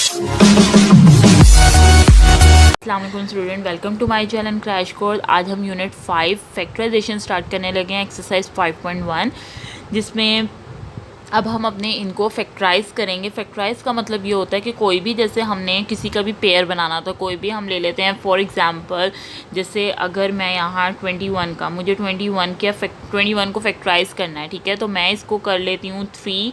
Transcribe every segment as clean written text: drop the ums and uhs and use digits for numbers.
अस्सलाम वालेकुम student, welcome to my channel crash course. आज हम यूनिट 5 फैक्टराइजेशन स्टार्ट करने लगे हैं, एक्सरसाइज 5.1, जिसमें अब हम अपने इनको फैक्टराइज करेंगे। फैक्टराइज का मतलब ये होता है कि कोई भी, जैसे हमने किसी का भी पेयर बनाना था, कोई भी हम ले लेते हैं। फॉर एग्जांपल, जैसे अगर मैं यहाँ 21 का, मुझे 21 को फैक्टराइज करना है, ठीक है, तो मैं इसको कर लेती हूँ 3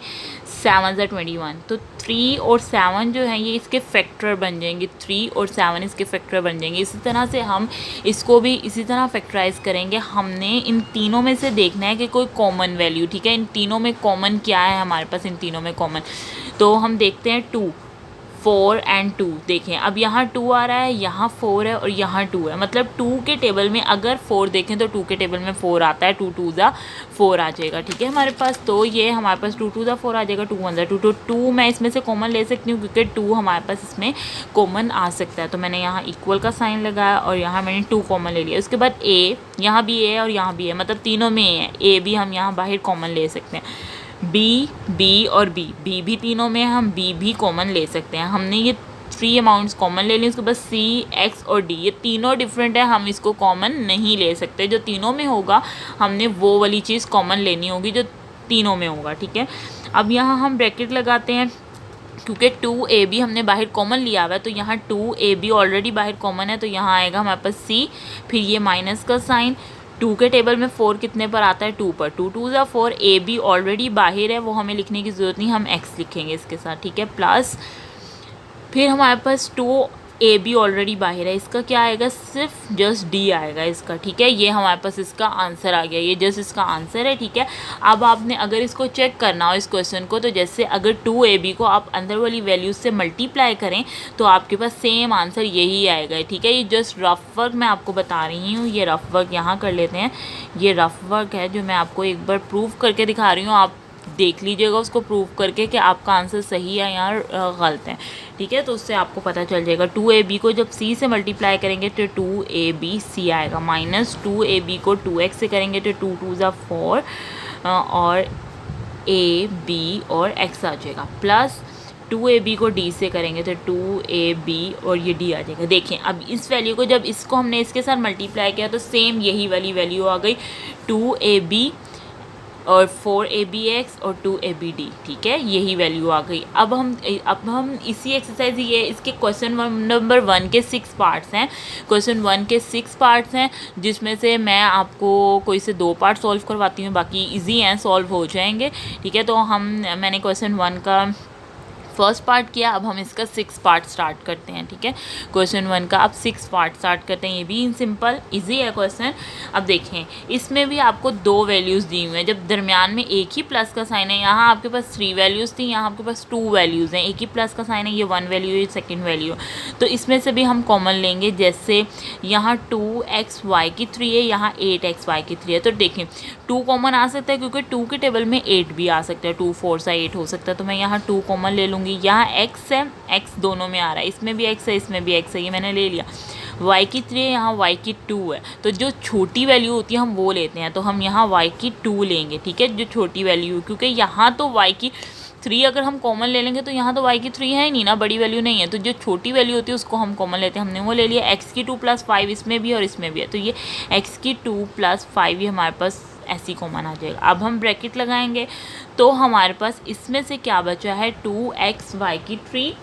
7 ज़ा 21। तो 3 और 7 जो है ये इसके फैक्टर बन जाएंगे, 3 और 7 इसके फैक्टर बन जाएंगे। इसी तरह से हम इसको भी इसी तरह फैक्टराइज करेंगे। हमने इन तीनों में से देखना है कि कोई कॉमन वैल्यू, ठीक है, इन तीनों में कॉमन क्या है हमारे पास, इन तीनों में कॉमन। तो हम देखते हैं 2 4 एंड 2। देखें, अब यहाँ 2 आ रहा है, यहाँ 4 है और यहाँ 2 है। मतलब 2 के टेबल में अगर 4 देखें तो 2 के टेबल में 4 आता है, 2 2 ज़ा 4 आ जाएगा, ठीक है हमारे पास। तो ये हमारे पास 2 2 ज़ा 4 आ जाएगा, 2 1 ज़ा 2। तो 2 मैं इसमें से कॉमन ले सकती हूँ क्योंकि 2 हमारे पास इसमें कॉमन आ सकता है। तो मैंने यहाँ इक्वल का साइन लगाया और यहाँ मैंने 2 कॉमन ले लिया। उसके बाद ए, यहाँ भी ए है और यहाँ भी है, मतलब तीनों में ए है। ए भी हम यहाँ बाहर कॉमन ले सकते हैं। बी और बी भी तीनों में, हम बी भी कॉमन ले सकते हैं। हमने ये 3 अमाउंट्स कॉमन ले ली। उसके बाद सी, एक्स और डी, ये तीनों डिफरेंट है, हम इसको कॉमन नहीं ले सकते। जो तीनों में होगा हमने वो वाली चीज़ कॉमन लेनी होगी जो तीनों में होगा, ठीक है। अब यहाँ हम ब्रैकेट लगाते हैं क्योंकि 2ab हमने बाहर कॉमन लिया हुआ है, तो यहाँ 2ab ऑलरेडी बाहर कॉमन है, तो यहाँ आएगा हमारे पास सी, फिर ये माइनस का साइन। 2 के टेबल में 4 कितने पर आता है, 2 पर, 2 2 ज़ा 4। ए बी ऑलरेडी बाहर है, वो हमें लिखने की ज़रूरत नहीं, हम एक्स लिखेंगे इसके साथ, ठीक है। प्लस फिर हमारे पास 2 ए बी ऑलरेडी बाहर है, इसका क्या आएगा, सिर्फ जस्ट डी आएगा इसका, ठीक है। ये हमारे पास इसका आंसर आ गया, ये जस्ट इसका आंसर है, ठीक है। अब आपने अगर इसको चेक करना हो इस क्वेश्चन को, तो जैसे अगर 2ab को आप अंदर वाली वैल्यूज से मल्टीप्लाई करें तो आपके पास सेम आंसर यही आएगा, ठीक है। ये जस्ट रफ वर्क मैं आपको बता रही हूँ, ये रफ वर्क यहाँ कर लेते हैं। ये रफ वर्क है जो मैं आपको एक बार प्रूव करके दिखा रही हूँ, आप देख लीजिएगा उसको प्रूव करके कि आपका आंसर सही है या गलत है, ठीक है। तो उससे आपको पता चल जाएगा। 2ab को जब c से मल्टीप्लाई करेंगे तो 2abc आएगा, माइनस 2ab को 2x से करेंगे तो 2 2 ज़ा 4 और a b और x आ जाएगा, प्लस 2ab को d से करेंगे तो 2ab और ये d आ जाएगा। देखें, अब इस वैल्यू को जब इसको हमने इसके साथ मल्टीप्लाई किया तो सेम यही वाली वैल्यू आ गई, 2ab और 4abx और 2abd, ठीक है, यही वैल्यू आ गई। अब हम इसी एक्सरसाइज, ये इसके क्वेश्चन नंबर 1 के 6 पार्ट्स हैं। क्वेश्चन 1 के 6 पार्ट्स हैं, जिसमें से मैं आपको कोई से 2 पार्ट सॉल्व करवाती हूँ, बाकी इजी हैं, सॉल्व हो जाएंगे, ठीक है। तो मैंने क्वेश्चन 1 का फर्स्ट पार्ट किया, अब हम इसका 6 पार्ट स्टार्ट करते हैं, ठीक है। क्वेश्चन 1 का अब 6 पार्ट स्टार्ट करते हैं। ये भी सिंपल इजी है क्वेश्चन। अब देखें, इसमें भी आपको 2 वैल्यूज़ दी हुई हैं, जब दरमियान में एक ही प्लस का साइन है। यहाँ आपके पास 3 वैल्यूज़ थी, यहाँ आपके पास 2 वैल्यूज़ हैं, एक ही प्लस का साइन है, ये 1 वैल्यू है, सेकेंड वैल्यू। तो इसमें से भी हम कॉमन लेंगे, जैसे यहाँ 2xy की 3 है, यहाँ 8xy की 3 है। तो देखें, 2 कॉमन आ सकता है क्योंकि 2 के टेबल में 8 भी आ सकता है, 2 4 सा 8 हो सकता है, तो मैं यहाँ 2 कॉमन ले लूँगी। यहाँ x है, x दोनों में आ रहा है, इसमें भी x है, इसमें भी x है, ये मैंने ले लिया। y की 3 है, यहाँ y की 2 है, तो जो छोटी वैल्यू होती है हम वो लेते हैं, तो हम यहाँ y की 2 लेंगे, ठीक है, जो छोटी वैल्यू, क्योंकि यहाँ तो y की 3 अगर हम कॉमन ले लेंगे तो यहाँ तो y की 3 है ही नहीं ना, बड़ी वैल्यू नहीं है, तो जो छोटी वैल्यू होती है उसको हम कॉमन लेते हैं, हमने वो ले लिया। x की 2 + 5 इसमें भी और इसमें भी है, तो ये x की 2 + 5 ये हमारे पास ऐसी कॉमन आ जाएगा। अब हम ब्रैकेट लगाएंगे तो हमारे पास इसमें से क्या बचा है, 2xy की 3,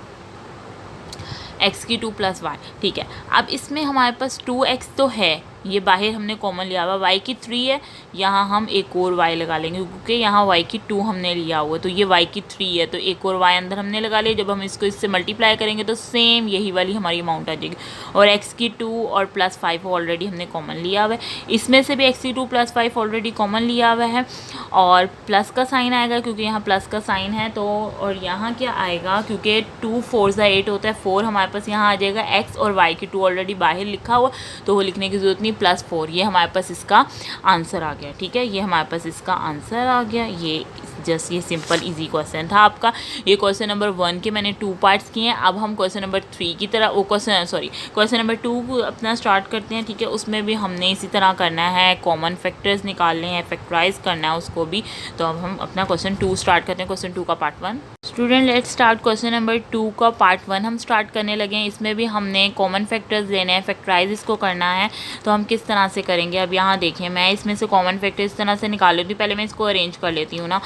x की 2 + y, ठीक है। अब इसमें हमारे पास 2x तो है, ये बाहर हमने कॉमन लिया हुआ, y की 3 है, यहाँ हम एक और y लगा लेंगे क्योंकि यहाँ y की 2 हमने लिया हुआ, तो ये y की 3 है, तो एक और y अंदर हमने लगा लिया। जब हम इसको इससे मल्टीप्लाई करेंगे तो सेम यही वाली हमारी अमाउंट आ जाएगी। और x की 2 और +5 ऑलरेडी हमने कॉमन लिया हुआ है, इसमें से भी x की 2 + 5 ऑलरेडी कॉमन लिया हुआ है, और प्लस का साइन आएगा क्योंकि यहाँ प्लस का साइन है। तो और यहाँ क्या आएगा, क्योंकि 2 4 ज़ा 8 होता है, 4 हमारे पास यहाँ आ जाएगा, x और y की 2 ऑलरेडी बाहर लिखा हुआ, तो वो लिखने की ज़रूरत नहीं, +4, ये हमारे पास इसका आंसर आ गया, ठीक है, ये हमारे पास इसका आंसर आ गया। ये जस्ट ये सिंपल इजी क्वेश्चन था आपका। ये क्वेश्चन नंबर 1 के मैंने 2 पार्ट्स किए हैं। अब हम क्वेश्चन नंबर 3 की तरह क्वेश्चन नंबर 2 अपना स्टार्ट करते हैं, ठीक है। उसमें भी हमने इसी तरह करना है, कॉमन फैक्टर्स निकालने हैं, फैक्टराइज करना है उसको भी। तो अब हम अपना क्वेश्चन 2 स्टार्ट करते हैं, क्वेश्चन 2 का part 1। Student let's start question number 2 का पार्ट 1 हम स्टार्ट करने लगे हैं। इसमें भी हमने कॉमन फैक्टर्स लेने हैं, फैक्टराइज इसको करना है। तो हम किस तरह से करेंगे, अब यहाँ देखें, मैं इसमें से कॉमन फैक्टर इस तरह से निकाल लेती हूँ। पहले मैं इसको अरेंज कर लेती हूँ ना,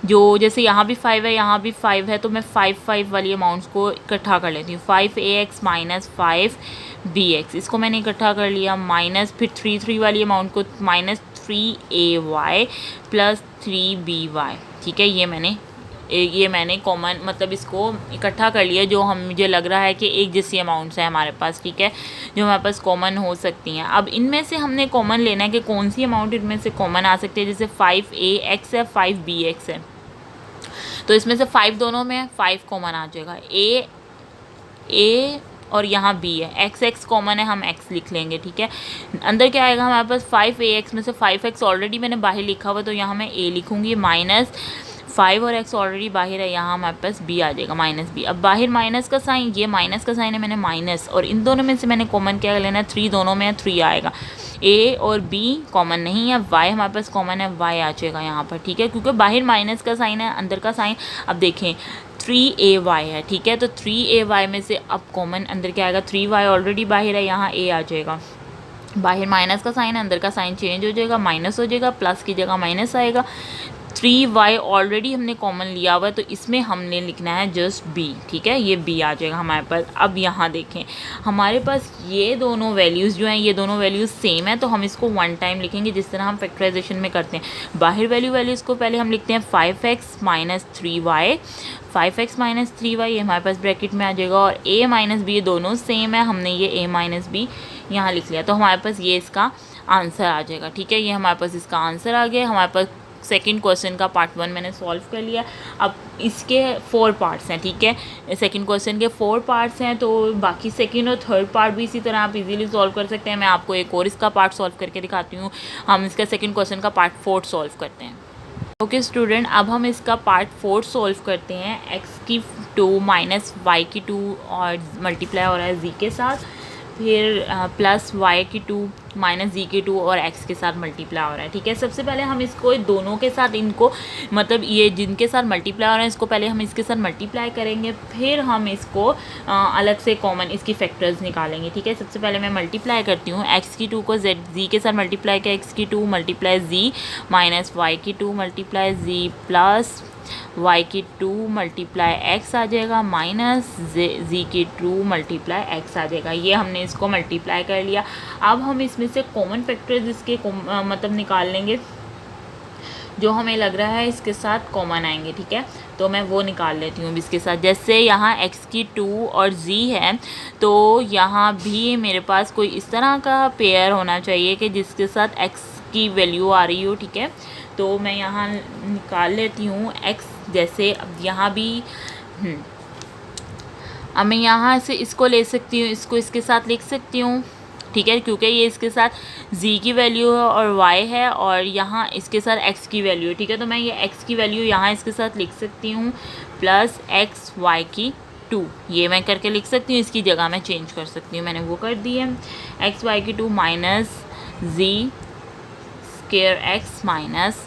जो जैसे यहाँ भी 5 है, यहाँ भी 5 है, तो मैं 5 वाली अमाउंट्स को इकट्ठा कर लेती हूँ। 5ax माइनस 5bx, इसको मैंने इकट्ठा कर लिया, माइनस फिर 3 वाली अमाउंट को माइनस 3ay प्लस 3by। ठीक है, ये मैंने कॉमन मतलब इसको इकट्ठा कर लिया, जो हम मुझे लग रहा है कि एक जैसी अमाउंट्स है हमारे पास। ठीक है, जो हमारे पास कॉमन हो सकती हैं। अब इनमें से हमने कॉमन लेना है कि कौन सी अमाउंट इनमें से कॉमन आ सकती है। जैसे 5ax है, 5bx है, तो इसमें से 5 दोनों में है, 5 कॉमन आ जाएगा। ए और यहाँ b है, x कॉमन है, हम x लिख लेंगे। ठीक है, अंदर क्या आएगा हमारे पास, 5ax में से 5x ऑलरेडी मैंने बाहर लिखा हुआ, तो यहाँ मैं a लिखूँगी, माइनस 5 और x ऑलरेडी बाहर है, यहाँ हमारे पास b आ जाएगा, माइनस b। अब बाहर माइनस का साइन, ये माइनस का साइन है, मैंने माइनस, और इन दोनों में से मैंने कॉमन क्या लेना है, 3 दोनों में है, 3 आएगा। a और b कॉमन नहीं है, y हमारे पास कॉमन है, y आ जाएगा यहाँ पर। ठीक है, क्योंकि बाहर माइनस का साइन है, अंदर का साइन, अब देखें 3ay है। ठीक है, तो 3ay में से अब कॉमन अंदर क्या आएगा, 3y ऑलरेडी बाहर है, यहाँ a आ जाएगा। बाहर माइनस का साइन है, अंदर का साइन चेंज हो जाएगा, माइनस हो जाएगा, प्लस की जगह माइनस आएगा। 3y ऑलरेडी हमने कॉमन लिया हुआ है, तो इसमें हमने लिखना है जस्ट b। ठीक है, ये b आ जाएगा हमारे पास। अब यहाँ देखें, हमारे पास ये दोनों वैल्यूज़ जो हैं, ये दोनों वैल्यूज़ सेम है, तो हम इसको 1 टाइम लिखेंगे, जिस तरह हम फैक्टराइजेशन में करते हैं। बाहर वैल्यूज़ को पहले हम लिखते हैं 5x minus 3y, 5x minus 3y, ये हमारे पास ब्रैकेट में आ जाएगा, और a माइनस b, ये दोनों सेम है, हमने ये a माइनस b यहाँ लिख लिया, तो हमारे पास ये इसका आंसर आ जाएगा। ठीक है, ये हमारे पास इसका आंसर आ गया। हमारे पास सेकंड क्वेश्चन का पार्ट 1 मैंने सॉल्व कर लिया। अब इसके 4 पार्ट्स हैं। ठीक है, सेकंड क्वेश्चन के 4 पार्ट्स हैं, तो बाकी सेकंड और थर्ड पार्ट भी इसी तरह आप इजीली सॉल्व कर सकते हैं। मैं आपको एक और इसका पार्ट सॉल्व करके दिखाती हूँ। हम इसका सेकंड क्वेश्चन का पार्ट 4 सॉल्व करते हैं। ओके स्टूडेंट, अब हम इसका पार्ट 4 सॉल्व करते हैं। x की 2 माइनस y की 2 और मल्टीप्लाई हो रहा है z के साथ, फिर प्लस y की 2 माइनस z की 2 और x के साथ मल्टीप्लाई हो रहा है। ठीक है, सबसे पहले हम इसको दोनों के साथ, इनको मतलब ये जिनके साथ मल्टीप्लाई हो रहा है, इसको पहले हम इसके साथ मल्टीप्लाई करेंगे, फिर हम इसको अलग से कॉमन इसकी फैक्टर्स निकालेंगे। ठीक है, सबसे पहले मैं मल्टीप्लाई करती हूँ। x की 2 को z के साथ मल्टीप्लाई किया, x की 2 मल्टीप्लाई z माइनस y की 2 मल्टीप्लाई z प्लस y की 2 मल्टीप्लाई x आ जाएगा, माइनस z की 2 मल्टीप्लाई x आ जाएगा। ये हमने इसको मल्टीप्लाई कर लिया। अब हम इसमें से कॉमन फैक्टर्स इसके मतलब निकाल लेंगे, जो हमें लग रहा है इसके साथ कॉमन आएंगे। ठीक है, तो मैं वो निकाल लेती हूँ इसके साथ। जैसे यहाँ x की 2 और z है, तो यहाँ भी मेरे पास कोई इस तरह का पेयर होना चाहिए कि जिसके साथ x की वैल्यू आ रही हो। ठीक है, तो मैं यहाँ निकाल लेती हूँ x। जैसे अब यहाँ भी अब मैं यहाँ से इसको ले सकती हूँ, इसको इसके साथ लिख सकती हूँ। ठीक है, क्योंकि ये इसके साथ z की वैल्यू है और y है, और यहाँ इसके साथ x की वैल्यू है। ठीक है, तो मैं ये x की वैल्यू यहाँ इसके साथ लिख सकती हूँ, प्लस x y की 2, ये मैं करके लिख सकती हूँ। इसकी जगह मैं चेंज कर सकती हूँ, मैंने वो कर दी है। x y की 2 minus z square x minus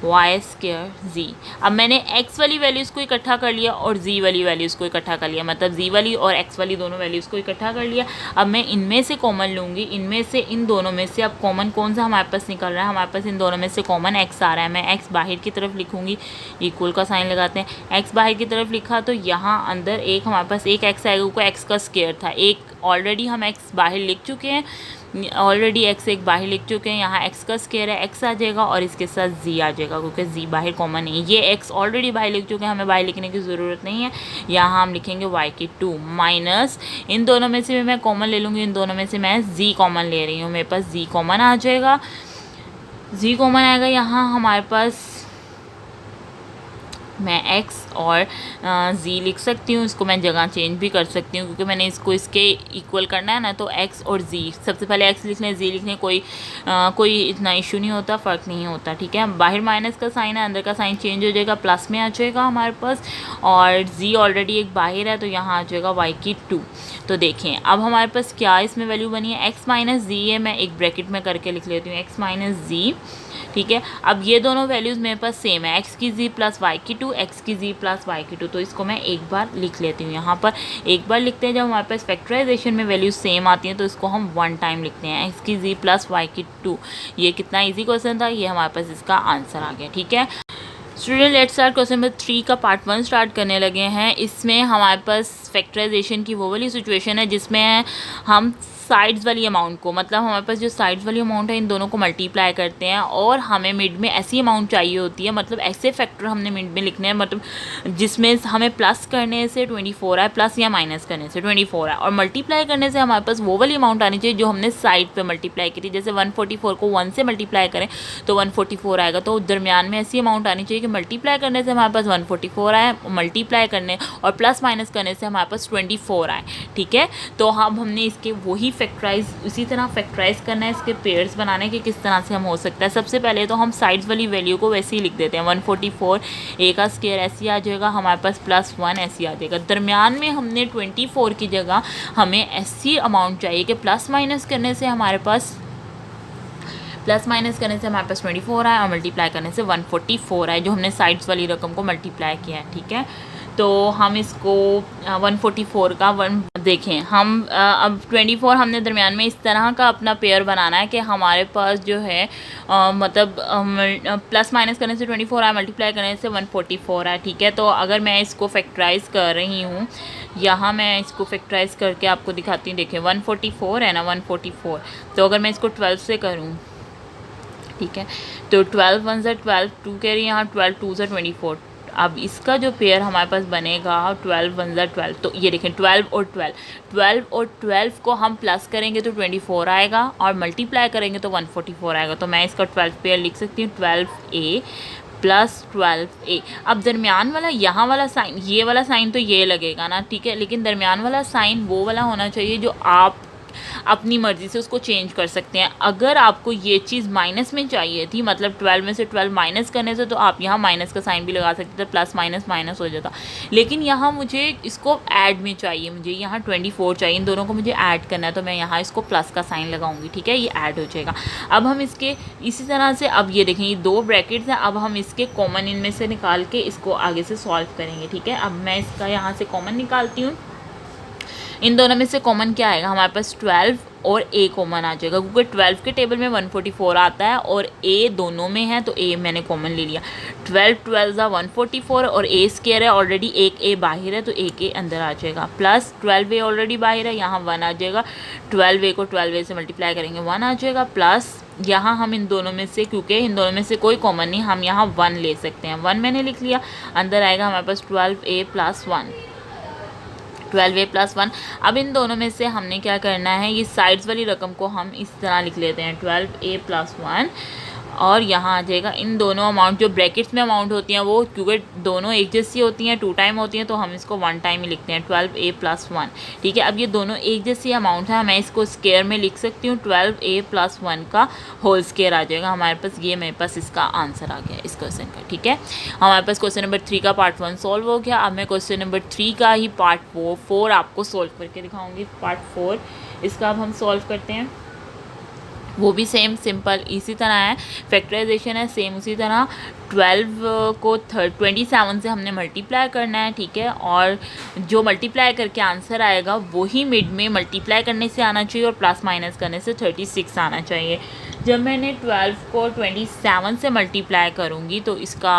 y square z। अब मैंने x वाली वैल्यूज़ को इकट्ठा कर लिया और z वाली वैल्यूज़ को इकट्ठा कर लिया, मतलब z वाली और x वाली दोनों वैल्यूज़ को इकट्ठा कर लिया। अब मैं इनमें से कॉमन लूँगी, इनमें से इन दोनों में से अब कॉमन कौन सा हमारे पास निकल रहा है, हमारे पास इन दोनों में से कॉमन x आ रहा है। मैं x बाहर की तरफ लिखूँगी, इक्वल का साइन लगाते हैं। x बाहर की तरफ लिखा तो यहाँ अंदर एक हमारे पास एक x आएगा, क्योंकि x का स्क्वायर था। एक ऑलरेडी हम x बाहर लिख चुके हैं, ऑलरेडी x एक बाहर लिख चुके हैं, यहाँ x का स्क्वायर है, x आ जाएगा और इसके साथ z आ जाएगा, क्योंकि z बाहर कॉमन है। ये x ऑलरेडी बाहर लिख चुके हैं, हमें बाहर लिखने की ज़रूरत नहीं है। यहाँ हम लिखेंगे y की 2 माइनस, इन दोनों में से भी मैं कॉमन ले लूँगी, इन दोनों में से मैं z कॉमन ले रही हूँ, मेरे पास z कॉमन आ जाएगा। z कॉमन आएगा, यहाँ हमारे पास मैं x और z लिख सकती हूँ। इसको मैं जगह चेंज भी कर सकती हूँ, क्योंकि मैंने इसको इसके इक्वल करना है ना, तो x और z, सबसे पहले x लिख लें, z लिख लें, कोई इतना इशू नहीं होता, फ़र्क नहीं होता। ठीक है, बाहर माइनस का साइन है, अंदर का साइन चेंज हो जाएगा, प्लस में आ जाएगा हमारे पास, और z ऑलरेडी एक बाहर है, तो यहाँ आ जाएगा y की 2। तो देखें अब हमारे पास क्या इसमें वैल्यू बनी है, x माइनस z है, मैं एक ब्रैकेट में करके लिख लेती हूँ, x माइनस z ठीक है। अब ये दोनों वैल्यूज़ मेरे पास सेम है, एक्स की जी प्लस वाई की टू, एक्स की जी प्लस वाई की टू। तो इसको मैं एक बार लिख लेती हूँ यहाँ पर, एक बार लिखते हैं। जब हमारे पास फैक्टराइजेशन में वैल्यूज सेम आती हैं तो इसको हम वन टाइम लिखते हैं, एक्स की जी प्लस वाई की टू। ये कितना ईजी क्वेश्चन था, ये हमारे पास इसका आंसर आ गया। ठीक है student, let's start question number 3 का पार्ट 1 स्टार्ट करने लगे हैं। इसमें हमारे पास फैक्टराइजेशन की वो वाली सिचुएशन है जिसमें हम साइड्स वाली अमाउंट को, मतलब हमारे पास जो साइड्स वाली अमाउंट है इन दोनों को मल्टीप्लाई करते हैं और हमें मिड में ऐसी अमाउंट चाहिए होती है, मतलब ऐसे फैक्टर हमने मिड में लिखने हैं, मतलब जिसमें हमें प्लस करने से 24 आए, प्लस या माइनस करने से 24 आए, और मल्टीप्लाई करने से हमारे पास वो वाली अमाउंट आनी चाहिए जो हमने साइड पे मल्टीप्लाई की थी। जैसे 144 को 1 से मल्टीप्लाई करें तो 144 आएगा, तो दरमियान में ऐसी अमाउंट आनी चाहिए कि मल्टीप्लाई करने से हमारे पास 144 आए, मल्टीप्लाई करने और प्लस माइनस करने से हमारे पास 24 आए। ठीक है, तो अब हमने इसके वही फैक्टराइज, उसी तरह फैक्टराइज करना है, इसके पेयर्स बनाने के किस तरह से हम हो सकता है। सबसे पहले तो हम साइड्स वाली वैल्यू को वैसे ही लिख देते हैं, 144 ए का स्क्वायर ऐसे आ जाएगा, हमारे पास प्लस 1 ऐसे आ जाएगा। दरमियान में हमने 24 की जगह हमें ऐसी अमाउंट चाहिए कि प्लस माइनस करने से हमारे पास 24 आए और मल्टीप्लाई करने से 144 आए, जो हमने साइड्स वाली रकम को मल्टीप्लाई किया है। ठीक है, तो हम इसको 144 का 1 देखें, हम अब 24 हमने दरमियान में इस तरह का अपना पेयर बनाना है कि हमारे पास जो है मतलब प्लस माइनस करने से 24 आए, मल्टीप्लाई करने से 144 आए। ठीक है, तो अगर मैं इसको फैक्टराइज कर रही हूँ, यहाँ मैं इसको फैक्टराइज करके आपको दिखाती हूँ। देखें 144 है ना, 144, तो अगर मैं इसको 12 से करूँ, ठीक है, तो 12 1 से 12, 2 कह रही है यहाँ, 12 2 से 24। अब इसका जो पेयर हमारे पास बनेगा 12 1 से 12, तो ये देखें 12 और 12 को हम प्लस करेंगे तो 24 आएगा और मल्टीप्लाई करेंगे तो 144 आएगा। तो मैं इसका 12 पेयर लिख सकती हूँ, 12A प्लस 12A। अब दरमियान वाला यहाँ वाला साइन, ये वाला साइन तो ये लगेगा ना, ठीक है, लेकिन दरमियान वाला साइन वो वाला होना चाहिए जो आप अपनी मर्ज़ी से उसको चेंज कर सकते हैं। अगर आपको ये चीज़ माइनस में चाहिए थी, मतलब 12 में से 12 माइनस करने से, तो आप यहाँ माइनस का साइन भी लगा सकते थे, प्लस माइनस माइनस हो जाता। लेकिन यहाँ मुझे इसको ऐड में चाहिए, मुझे यहाँ 24 चाहिए, इन दोनों को मुझे ऐड करना है, तो मैं यहाँ इसको प्लस का साइन लगाऊंगी। ठीक है, ये ऐड हो जाएगा। अब हम इसके इसी तरह से, अब ये देखें ये 2 ब्रैकेट्स हैं, अब हम इसके कॉमन इनमें से निकाल के इसको आगे से सॉल्व करेंगे। ठीक है, अब मैं इसका यहाँ से कॉमन निकालती हूँ। इन दोनों में से कॉमन क्या आएगा, हमारे पास 12 और A कॉमन आ जाएगा, क्योंकि 12 के टेबल में 144 आता है और A दोनों में है, तो A मैंने कॉमन ले लिया। 12 ज़ा 144 और A स्क्वायर है, ऑलरेडी एक A बाहर है तो A के अंदर आ जाएगा, प्लस 12A ऑलरेडी बाहर है, यहाँ 1 आ जाएगा, 12A को 12A से मल्टीप्लाई करेंगे 1 आ जाएगा, प्लस यहाँ हम इन दोनों में से, क्योंकि इन दोनों में से कोई कॉमन नहीं, हम यहाँ 1 ले सकते हैं, 1 मैंने लिख लिया, अंदर आएगा हमारे पास 12A प्लस 1, 12A प्लस 1। अब इन दोनों में से हमने क्या करना है, ये साइड्स वाली रकम को हम इस तरह लिख लेते हैं, 12A प्लस 1, और यहाँ आ जाएगा इन दोनों अमाउंट, जो ब्रैकेट्स में अमाउंट होती हैं वो, क्योंकि दोनों एक जैसी होती हैं, 2 टाइम होती हैं, तो हम इसको 1 टाइम ही लिखते हैं, 12A प्लस 1। ठीक है, अब ये दोनों एक जैसी अमाउंट है, मैं इसको स्क्वायर में लिख सकती हूँ, 12A प्लस 1 का होल स्क्वायर आ जाएगा हमारे पास। ये मेरे पास इसका आंसर आ गया इस क्वेश्चन का। ठीक है, हमारे पास क्वेश्चन नंबर 3 का पार्ट 1 सॉल्व हो गया। अब मैं क्वेश्चन नंबर 3 का ही पार्ट 4 आपको सॉल्व करके दिखाऊँगी। पार्ट 4 इसका अब हम सॉल्व करते हैं, वो भी सेम सिंपल इसी तरह है, फैक्टराइजेशन है सेम उसी तरह। 12 को 27 से हमने मल्टीप्लाई करना है। ठीक है, और जो मल्टीप्लाई करके आंसर आएगा वही मिड में मल्टीप्लाई करने से आना चाहिए और प्लस माइनस करने से 36 आना चाहिए। जब मैंने 12 को 27 से मल्टीप्लाई करूँगी तो इसका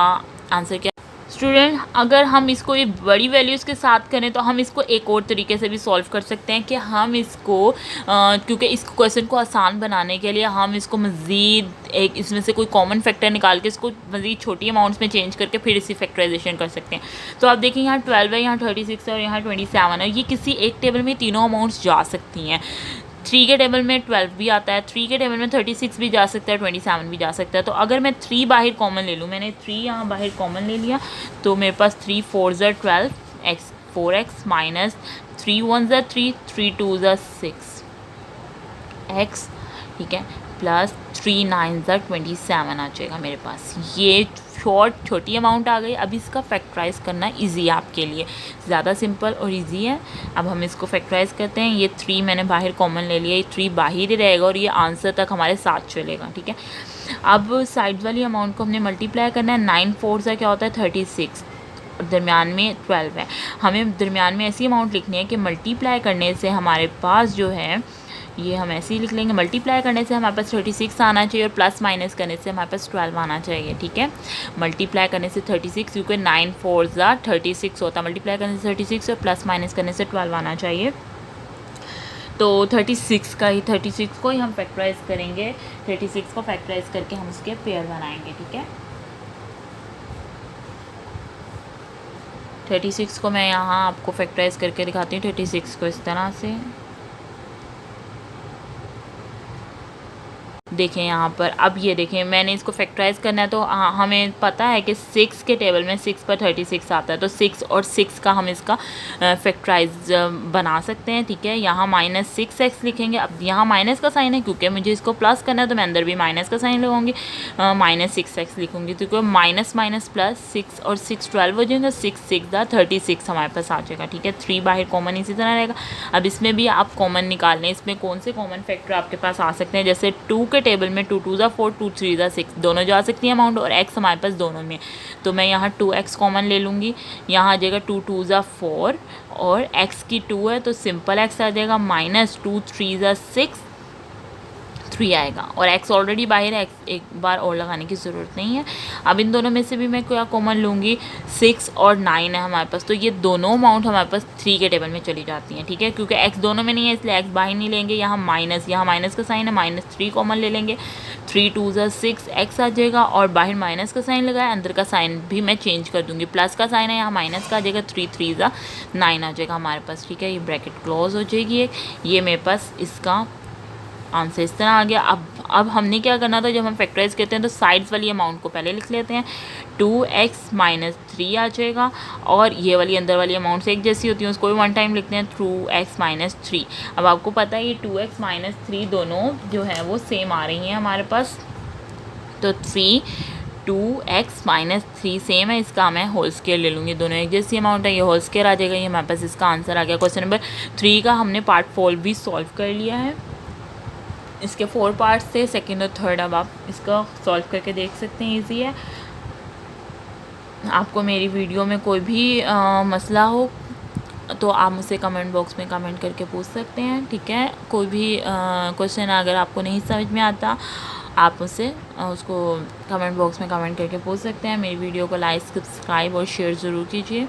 आंसर क्या स्टूडेंट, अगर हम इसको ये बड़ी वैल्यूज़ के साथ करें तो हम इसको एक और तरीके से भी सॉल्व कर सकते हैं कि हम इसको क्योंकि इस क्वेश्चन को आसान बनाने के लिए हम इसको मज़ीद एक इसमें से कोई कॉमन फैक्टर निकाल के इसको मज़ीद छोटी अमाउंट्स में चेंज करके फिर इसी फैक्टराइजेशन कर सकते हैं। तो आप देखिए यहाँ 12 है, यहाँ 36 है और यहाँ 27 है, ये किसी एक टेबल में तीनों अमाउंट्स जा सकती हैं। 3 के टेबल में 12 भी आता है, 3 के टेबल में 36 भी जा सकता है, 27 भी जा सकता है। तो अगर मैं 3 बाहर कॉमन ले लूँ, मैंने 3 यहाँ बाहर कॉमन ले लिया, तो मेरे पास 3 4 ज़ा 12 x 4x माइनस 3 1 ज़ा 3 3 2 ज़ा 6 x, ठीक है, प्लस 3 9 ज़ा 27 आ जाएगा मेरे पास। ये छोटी अमाउंट आ गई। अब इसका फैक्टराइज करना इजी है आपके लिए, ज़्यादा सिंपल और इजी है। अब हम इसको फैक्टराइज करते हैं। ये 3 मैंने बाहर कॉमन ले लिया, ये 3 बाहर ही रहेगा और ये आंसर तक हमारे साथ चलेगा। ठीक है, अब साइड वाली अमाउंट को हमने मल्टीप्लाई करना है। 9 4 से क्या होता है 36, और दरमियान में 12 है। हमें दरमियान में ऐसी अमाउंट लिखनी है कि मल्टीप्लाई करने से हमारे पास जो है, ये हम ऐसे ही लिख लेंगे, मल्टीप्लाई करने से हमारे पास 36 आना चाहिए और प्लस माइनस करने से हमारे पास 12 आना चाहिए। ठीक है, मल्टीप्लाई करने से 36, क्योंकि 9 4 36 होता है, मल्टीप्लाई करने से 36 और प्लस माइनस करने से 12 आना चाहिए। तो 36 को ही हम फैक्टराइज करेंगे। 36 को फैक्टराइज करके हम उसके पेयर बनाएंगे। ठीक है, 36 को मैं यहाँ आपको फैक्टराइज करके दिखाती हूँ। 36 को इस तरह से देखें यहाँ पर। अब ये देखें, मैंने इसको फैक्टराइज करना है तो हमें पता है कि 6 के टेबल में 6 पर 36 आता है, तो 6 और 6 का हम इसका फैक्टराइज बना सकते हैं। ठीक है, यहाँ -6x लिखेंगे। अब यहाँ माइनस का साइन है, क्योंकि मुझे इसको प्लस करना है तो मैं अंदर भी माइनस का साइन लगाऊंगी, -6x लिखूंगी, तो क्योंकि माइनस माइनस प्लस 6 और 6 12 हो जाएंगे, 6 6 36 हमारे पास आ जाएगा। ठीक है, 3 बाहर कॉमन इसी तरह रहेगा। अब इसमें भी आप कॉमन निकाल लें, इसमें कौन से कॉमन फैक्टर आपके पास आ सकते हैं। जैसे 2 के टेबल में 2 2 4 2 3 6 दोनों जा सकती है अमाउंट, और x हमारे पास दोनों में, तो मैं यहाँ 2x कॉमन ले लूँगी। यहाँ आ जाएगा 2 2 4 और x की 2 है तो सिंपल x आ जाएगा, -2 3 6 3 आएगा, और x ऑलरेडी बाहर है, x एक बार और लगाने की ज़रूरत नहीं है। अब इन दोनों में से भी मैं क्या कॉमन लूँगी, 6 और 9 है हमारे पास, तो ये दोनों अमाउंट हमारे पास 3 के टेबल में चली जाती हैं। ठीक है, क्योंकि x दोनों में नहीं है इसलिए x बाहर नहीं लेंगे। यहाँ माइनस का साइन है, -3 कॉमन ले लेंगे, 3 2 6 x आ जाएगा, और बाहर माइनस का साइन लगाया, अंदर का साइन भी मैं चेंज कर दूँगी, प्लस का साइन है, यहाँ माइनस का आ जाएगा, 3 3 9 आ जाएगा हमारे पास। ठीक है, ये ब्रैकेट क्लोज हो जाएगी एक, ये मेरे पास इसका आंसर इस तरह आ गया। अब हमने क्या करना था, जब हम फैक्टराइज करते हैं तो साइड्स वाली अमाउंट को पहले लिख लेते हैं। 2x - 3 आ जाएगा, और ये वाली अंदर वाली अमाउंट से एक जैसी होती है उसको भी वन टाइम लिखते हैं, 2x - 3। अब आपको पता है ये 2x - 3 दोनों जो है वो सेम आ रही हैं हमारे पास, तो 2x - 3 सेम है, इसका मैं होल स्केयर ले लूँगी, दोनों एक जैसी अमाउंट है, ये होल स्केयर आ जाएगा, ये हमारे पास इसका आंसर आ गया। क्वेश्चन नंबर 3 का हमने पार्ट 4 भी सॉल्व कर लिया है। इसके 4 पार्ट्स थे, सेकंड और थर्ड अब आप इसका सॉल्व करके देख सकते हैं, इजी है। आपको मेरी वीडियो में कोई भी मसला हो तो आप मुझसे कमेंट बॉक्स में कमेंट करके पूछ सकते हैं। ठीक है, कोई भी क्वेश्चन अगर आपको नहीं समझ में आता आप मुझसे उसको कमेंट बॉक्स में कमेंट करके पूछ सकते हैं। मेरी वीडियो को लाइक सब्सक्राइब और शेयर ज़रूर कीजिए।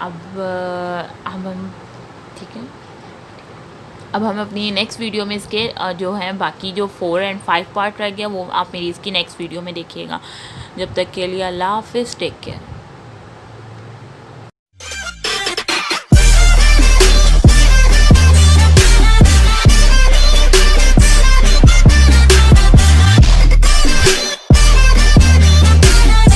अब हम ठीक है, अब हम अपनी नेक्स्ट वीडियो में इसके जो है बाकी जो 4 और 5 पार्ट रह गया वो आप मेरी इसकी नेक्स्ट वीडियो में देखिएगा। जब तक के लिए अल्लाह हाफिज़, टेक केयर।